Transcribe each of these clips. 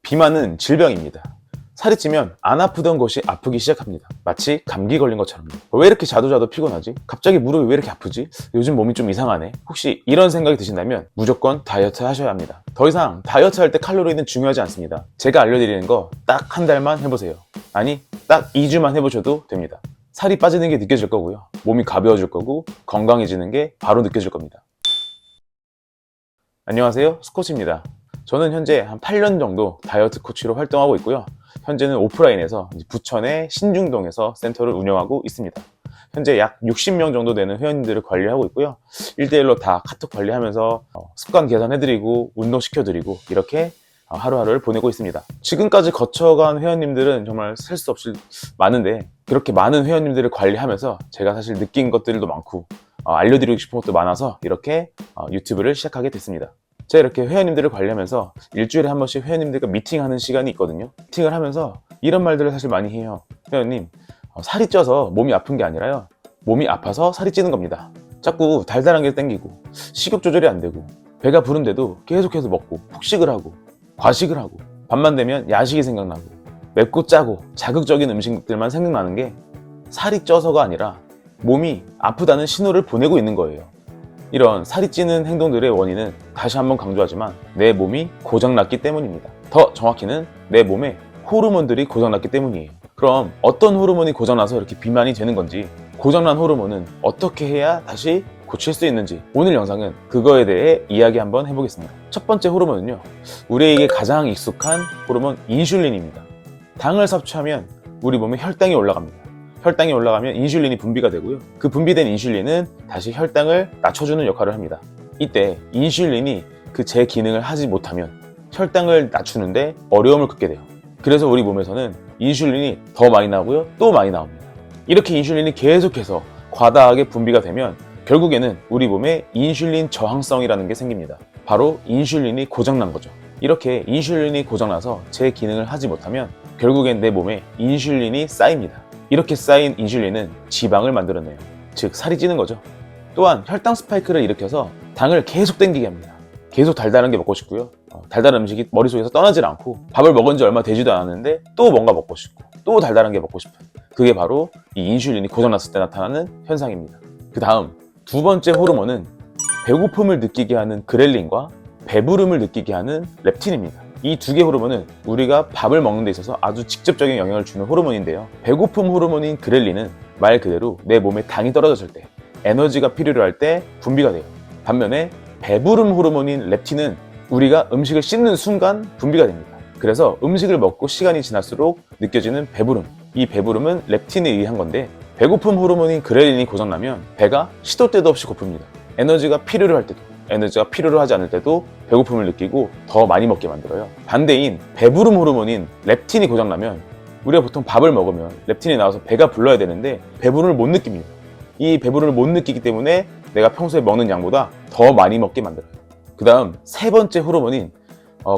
비만은 질병입니다. 살이 찌면 안 아프던 것이 아프기 시작합니다. 마치 감기 걸린 것처럼. 왜 이렇게 자도 피곤하지? 갑자기 무릎이 왜 이렇게 아프지? 요즘 몸이 좀 이상하네. 혹시 이런 생각이 드신다면 무조건 다이어트 하셔야 합니다. 더 이상 다이어트 할 때 칼로리는 중요하지 않습니다. 제가 알려드리는 거 딱 한 달만 해보세요. 아니, 딱 2주만 해보셔도 됩니다. 살이 빠지는 게 느껴질 거고요. 몸이 가벼워질 거고 건강해지는 게 바로 느껴질 겁니다. 안녕하세요, 스코치입니다. 저는 현재 한 8년 정도 다이어트 코치로 활동하고 있고요. 현재는 오프라인에서 부천의 신중동에서 센터를 운영하고 있습니다. 현재 약 60명 정도 되는 회원님들을 관리하고 있고요. 1대1로 다 카톡 관리하면서 습관 개선해드리고 운동시켜드리고 이렇게 하루하루를 보내고 있습니다. 지금까지 거쳐간 회원님들은 정말 셀 수 없이 많은데, 그렇게 많은 회원님들을 관리하면서 제가 사실 느낀 것들도 많고 알려드리고 싶은 것도 많아서 이렇게 유튜브를 시작하게 됐습니다. 제가 이렇게 회원님들을 관리하면서 일주일에 한 번씩 회원님들과 미팅하는 시간이 있거든요. 미팅을 하면서 이런 말들을 사실 많이 해요. 회원님, 살이 쪄서 몸이 아픈 게 아니라요, 몸이 아파서 살이 찌는 겁니다. 자꾸 달달한 게 땡기고 식욕 조절이 안 되고 배가 부른데도 계속해서 먹고 폭식을 하고 과식을 하고 밤만 되면 야식이 생각나고 맵고 짜고 자극적인 음식들만 생각나는 게 살이 쪄서가 아니라 몸이 아프다는 신호를 보내고 있는 거예요. 이런 살이 찌는 행동들의 원인은 다시 한번 강조하지만 내 몸이 고장났기 때문입니다. 더 정확히는 내 몸에 호르몬들이 고장났기 때문이에요. 그럼 어떤 호르몬이 고장나서 이렇게 비만이 되는 건지, 고장난 호르몬은 어떻게 해야 다시 고칠 수 있는지, 오늘 영상은 그거에 대해 이야기 한번 해보겠습니다. 첫 번째 호르몬은요, 우리에게 가장 익숙한 호르몬 인슐린입니다. 당을 섭취하면 우리 몸에 혈당이 올라갑니다. 혈당이 올라가면 인슐린이 분비가 되고요. 그 분비된 인슐린은 다시 혈당을 낮춰주는 역할을 합니다. 이때 인슐린이 그 제 기능을 하지 못하면 혈당을 낮추는데 어려움을 겪게 돼요. 그래서 우리 몸에서는 인슐린이 더 많이 나오고요, 또 많이 나옵니다. 이렇게 인슐린이 계속해서 과다하게 분비가 되면 결국에는 우리 몸에 인슐린 저항성이라는 게 생깁니다. 바로 인슐린이 고장난 거죠. 이렇게 인슐린이 고장나서 제 기능을 하지 못하면 결국엔 내 몸에 인슐린이 쌓입니다. 이렇게 쌓인 인슐린은 지방을 만들어내요. 즉 살이 찌는 거죠. 또한 혈당 스파이크를 일으켜서 당을 계속 땡기게 합니다. 계속 달달한 게 먹고 싶고요. 달달한 음식이 머릿속에서 떠나질 않고 밥을 먹은 지 얼마 되지도 않았는데 또 뭔가 먹고 싶고 또 달달한 게 먹고 싶은, 그게 바로 이 인슐린이 고장났을 때 나타나는 현상입니다. 그 다음 두 번째 호르몬은 배고픔을 느끼게 하는 그렐린과 배부름을 느끼게 하는 렙틴입니다. 이 두 개 호르몬은 우리가 밥을 먹는 데 있어서 아주 직접적인 영향을 주는 호르몬인데요. 배고픔 호르몬인 그렐린은 말 그대로 내 몸에 당이 떨어졌을 때, 에너지가 필요로 할 때 분비가 돼요. 반면에 배부름 호르몬인 렙틴은 우리가 음식을 씹는 순간 분비가 됩니다. 그래서 음식을 먹고 시간이 지날수록 느껴지는 배부름, 이 배부름은 렙틴에 의한 건데, 배고픔 호르몬인 그렐린이 고장나면 배가 시도 때도 없이 고픕니다. 에너지가 필요로 할 때도, 에너지가 필요로 하지 않을 때도 배고픔을 느끼고 더 많이 먹게 만들어요. 반대인 배부름 호르몬인 렙틴이 고장나면 우리가 보통 밥을 먹으면 렙틴이 나와서 배가 불러야 되는데 배부름을 못 느낍니다. 이 배부름을 못 느끼기 때문에 내가 평소에 먹는 양보다 더 많이 먹게 만들어요. 그 다음 세 번째 호르몬인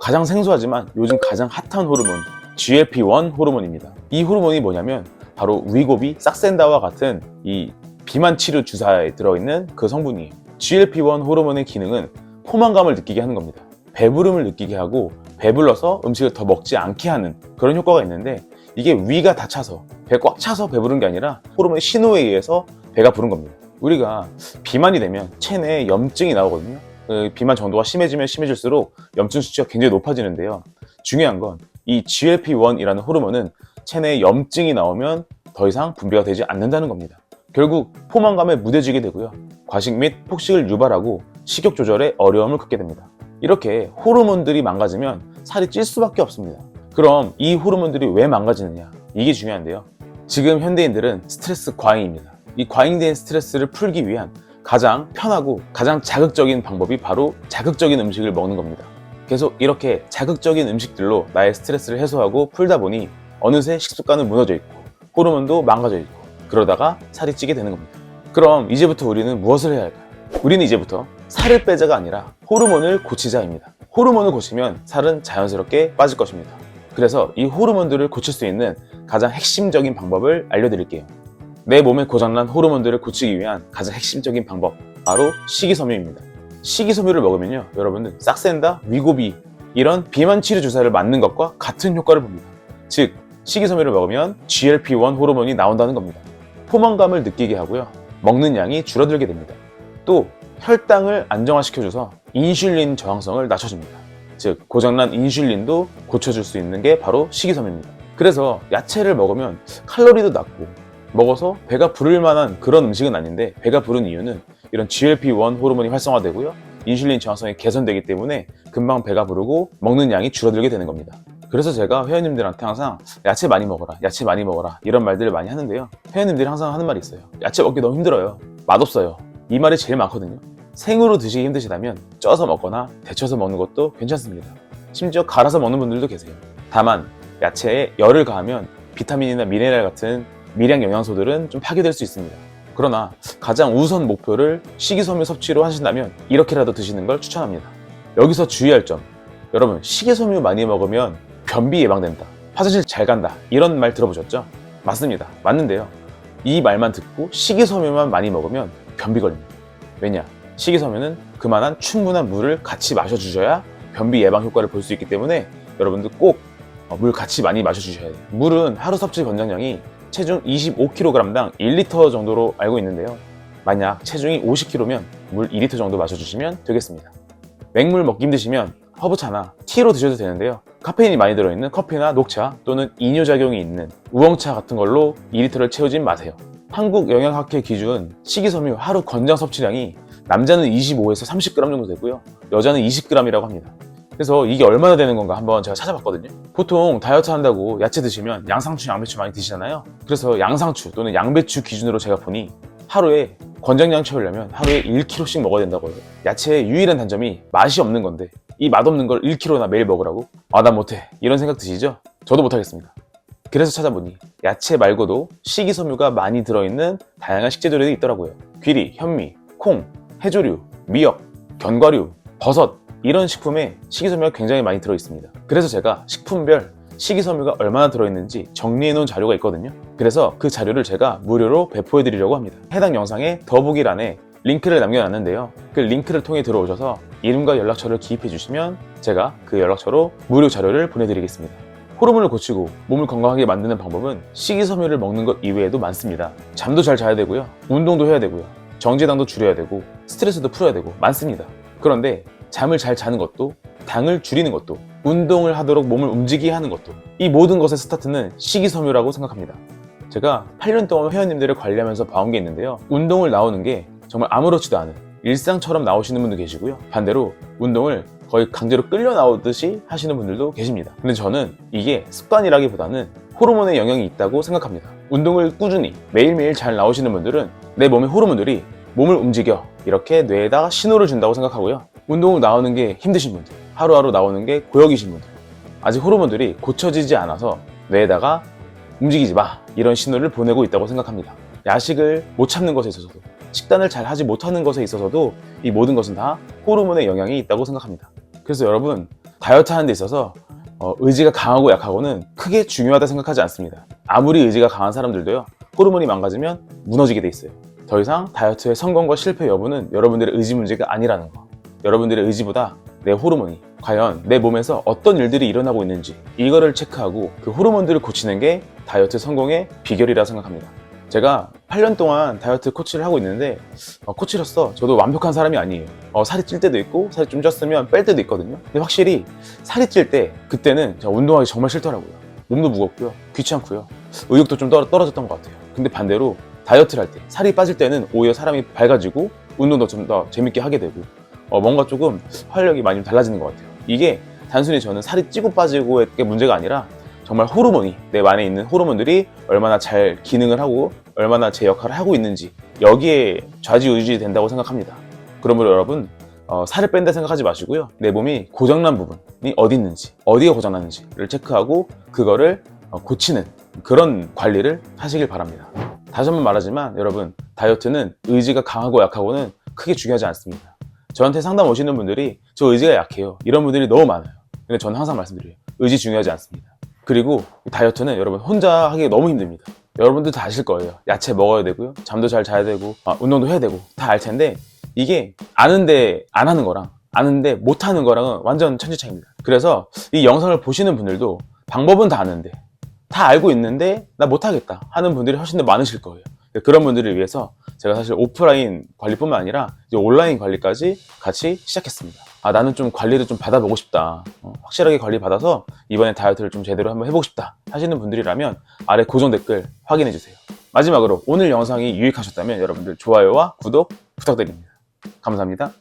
가장 생소하지만 요즘 가장 핫한 호르몬, GLP-1 호르몬입니다. 이 호르몬이 뭐냐면 바로 위고비, 싹센다와 같은 이 비만 치료 주사에 들어있는 그 성분이에요. GLP-1 호르몬의 기능은 포만감을 느끼게 하는 겁니다. 배부름을 느끼게 하고 배불러서 음식을 더 먹지 않게 하는 그런 효과가 있는데, 이게 위가 다 차서, 배 꽉 차서 배부른 게 아니라 호르몬의 신호에 의해서 배가 부른 겁니다. 우리가 비만이 되면 체내에 염증이 나오거든요. 비만 정도가 심해지면 심해질수록 염증 수치가 굉장히 높아지는데요. 중요한 건 이 GLP-1이라는 호르몬은 체내에 염증이 나오면 더 이상 분비가 되지 않는다는 겁니다. 결국 포만감에 무뎌지게 되고요. 과식 및 폭식을 유발하고 식욕 조절에 어려움을 겪게 됩니다. 이렇게 호르몬들이 망가지면 살이 찔 수밖에 없습니다. 그럼 이 호르몬들이 왜 망가지느냐? 이게 중요한데요. 지금 현대인들은 스트레스 과잉입니다. 이 과잉된 스트레스를 풀기 위한 가장 편하고 가장 자극적인 방법이 바로 자극적인 음식을 먹는 겁니다. 계속 이렇게 자극적인 음식들로 나의 스트레스를 해소하고 풀다 보니 어느새 식습관은 무너져 있고 호르몬도 망가져 있고, 그러다가 살이 찌게 되는 겁니다. 그럼 이제부터 우리는 무엇을 해야 할까요? 우리는 이제부터 살을 빼자가 아니라 호르몬을 고치자입니다. 호르몬을 고치면 살은 자연스럽게 빠질 것입니다. 그래서 이 호르몬들을 고칠 수 있는 가장 핵심적인 방법을 알려드릴게요. 내 몸에 고장난 호르몬들을 고치기 위한 가장 핵심적인 방법, 바로 식이섬유입니다. 식이섬유를 먹으면요, 여러분들 싹센다, 위고비, 이런 비만 치료 주사를 맞는 것과 같은 효과를 봅니다. 즉, 식이섬유를 먹으면 GLP-1 호르몬이 나온다는 겁니다. 포만감을 느끼게 하고요. 먹는 양이 줄어들게 됩니다. 또 혈당을 안정화시켜줘서 인슐린 저항성을 낮춰줍니다. 즉, 고장난 인슐린도 고쳐줄 수 있는 게 바로 식이섬유입니다. 그래서 야채를 먹으면 칼로리도 낮고 먹어서 배가 부를 만한 그런 음식은 아닌데, 배가 부른 이유는 이런 GLP-1 호르몬이 활성화되고요. 인슐린 저항성이 개선되기 때문에 금방 배가 부르고 먹는 양이 줄어들게 되는 겁니다. 그래서 제가 회원님들한테 항상 야채 많이 먹어라, 야채 많이 먹어라 이런 말들을 많이 하는데요. 회원님들이 항상 하는 말이 있어요. 야채 먹기 너무 힘들어요. 맛없어요. 이 말이 제일 많거든요. 생으로 드시기 힘드시다면 쪄서 먹거나 데쳐서 먹는 것도 괜찮습니다. 심지어 갈아서 먹는 분들도 계세요. 다만 야채에 열을 가하면 비타민이나 미네랄 같은 미량 영양소들은 좀 파괴될 수 있습니다. 그러나 가장 우선 목표를 식이섬유 섭취로 하신다면 이렇게라도 드시는 걸 추천합니다. 여기서 주의할 점, 여러분, 식이섬유 많이 먹으면 변비 예방된다, 화장실 잘 간다 이런 말 들어보셨죠? 맞습니다. 맞는데요, 이 말만 듣고 식이섬유만 많이 먹으면 변비 걸립니다. 왜냐? 식이섬유는 그만한 충분한 물을 같이 마셔주셔야 변비 예방 효과를 볼 수 있기 때문에 여러분들 꼭 물 같이 많이 마셔주셔야 돼요. 물은 하루 섭취 권장량이 체중 25kg당 1리터 정도로 알고 있는데요. 만약 체중이 50kg면 물 2리터 정도 마셔주시면 되겠습니다. 맹물 먹기 힘드시면 허브차나 티로 드셔도 되는데요. 카페인이 많이 들어있는 커피나 녹차 또는 이뇨작용이 있는 우엉차 같은 걸로 2리터를 채우진 마세요. 한국영양학회 기준 식이섬유 하루 권장 섭취량이 남자는 25에서 30g 정도 되고요. 여자는 20g이라고 합니다. 그래서 이게 얼마나 되는 건가 한번 제가 찾아봤거든요. 보통 다이어트 한다고 야채 드시면 양상추, 양배추 많이 드시잖아요. 그래서 양상추 또는 양배추 기준으로 제가 보니 하루에 권장량 채우려면 하루에 1kg씩 먹어야 된다고 해요. 야채의 유일한 단점이 맛이 없는 건데 이 맛없는 걸 1kg나 매일 먹으라고? 아, 난 못해. 이런 생각 드시죠? 저도 못하겠습니다. 그래서 찾아보니 야채 말고도 식이섬유가 많이 들어있는 다양한 식재료들이 있더라고요. 귀리, 현미, 콩, 해조류, 미역, 견과류, 버섯 이런 식품에 식이섬유가 굉장히 많이 들어있습니다. 그래서 제가 식품별 식이섬유가 얼마나 들어있는지 정리해 놓은 자료가 있거든요. 그래서 그 자료를 제가 무료로 배포해 드리려고 합니다. 해당 영상에 더보기란에 링크를 남겨놨는데요. 그 링크를 통해 들어오셔서 이름과 연락처를 기입해 주시면 제가 그 연락처로 무료 자료를 보내드리겠습니다. 호르몬을 고치고 몸을 건강하게 만드는 방법은 식이섬유를 먹는 것 이외에도 많습니다. 잠도 잘 자야 되고요. 운동도 해야 되고요. 정제당도 줄여야 되고 스트레스도 풀어야 되고 많습니다. 그런데 잠을 잘 자는 것도, 당을 줄이는 것도, 운동을 하도록 몸을 움직이게 하는 것도, 이 모든 것의 스타트는 식이섬유라고 생각합니다. 제가 8년 동안 회원님들을 관리하면서 봐온 게 있는데요. 운동을 나오는 게 정말 아무렇지도 않은 일상처럼 나오시는 분도 계시고요. 반대로 운동을 거의 강제로 끌려 나오듯이 하시는 분들도 계십니다. 근데 저는 이게 습관이라기보다는 호르몬의 영향이 있다고 생각합니다. 운동을 꾸준히 매일매일 잘 나오시는 분들은 내 몸의 호르몬들이 몸을 움직여 이렇게 뇌에다가 신호를 준다고 생각하고요. 운동을 나오는 게 힘드신 분들, 하루하루 나오는 게 고역이신 분들, 아직 호르몬들이 고쳐지지 않아서 뇌에다가 움직이지 마 이런 신호를 보내고 있다고 생각합니다. 야식을 못 참는 것에 있어서도, 식단을 잘 하지 못하는 것에 있어서도 이 모든 것은 다 호르몬의 영향이 있다고 생각합니다. 그래서 여러분, 다이어트 하는 데 있어서 의지가 강하고 약하고는 크게 중요하다 생각하지 않습니다. 아무리 의지가 강한 사람들도요, 호르몬이 망가지면 무너지게 돼 있어요. 더 이상 다이어트의 성공과 실패 여부는 여러분들의 의지 문제가 아니라는 거. 여러분들의 의지보다 내 호르몬이 과연 내 몸에서 어떤 일들이 일어나고 있는지 이거를 체크하고 그 호르몬들을 고치는 게 다이어트 성공의 비결이라 생각합니다. 제가 8년 동안 다이어트 코치를 하고 있는데 코치로서 저도 완벽한 사람이 아니에요. 살이 찔 때도 있고 살이 좀 쪘으면 뺄 때도 있거든요. 근데 확실히 살이 찔 때 그때는 운동하기 정말 싫더라고요. 몸도 무겁고요, 귀찮고요, 의욕도 좀 떨어졌던 것 같아요. 근데 반대로 다이어트를 할 때, 살이 빠질 때는 오히려 사람이 밝아지고 운동도 좀 더 재밌게 하게 되고 뭔가 조금 활력이 많이 달라지는 것 같아요. 이게 단순히 저는 살이 찌고 빠지고의 문제가 아니라 정말 호르몬이, 내 안에 있는 호르몬들이 얼마나 잘 기능을 하고 얼마나 제 역할을 하고 있는지 여기에 좌지우지 된다고 생각합니다. 그러므로 여러분, 살을 뺀다 생각하지 마시고요. 내 몸이 고장난 부분이 어디 있는지, 어디가 고장났는지를 체크하고 그거를 고치는 그런 관리를 하시길 바랍니다. 다시 한번 말하지만 여러분, 다이어트는 의지가 강하고 약하고는 크게 중요하지 않습니다. 저한테 상담 오시는 분들이 저 의지가 약해요, 이런 분들이 너무 많아요. 근데 저는 항상 말씀드려요. 의지 중요하지 않습니다. 그리고 다이어트는 여러분 혼자 하기 너무 힘듭니다. 여러분들 다 아실 거예요. 야채 먹어야 되고요, 잠도 잘 자야 되고 운동도 해야 되고 다 알 텐데 이게 아는데 안 하는 거랑 아는데 못하는 거랑은 완전 천지차이입니다. 그래서 이 영상을 보시는 분들도 방법은 다 아는데, 다 알고 있는데 나 못하겠다 하는 분들이 훨씬 더 많으실 거예요. 그런 분들을 위해서 제가 사실 오프라인 관리뿐만 아니라 이제 온라인 관리까지 같이 시작했습니다. 나는 좀 관리를 좀 받아보고 싶다, 확실하게 관리 받아서 이번에 다이어트를 좀 제대로 한번 해보고 싶다 하시는 분들이라면 아래 고정 댓글 확인해 주세요. 마지막으로 오늘 영상이 유익하셨다면 여러분들 좋아요와 구독 부탁드립니다. 감사합니다.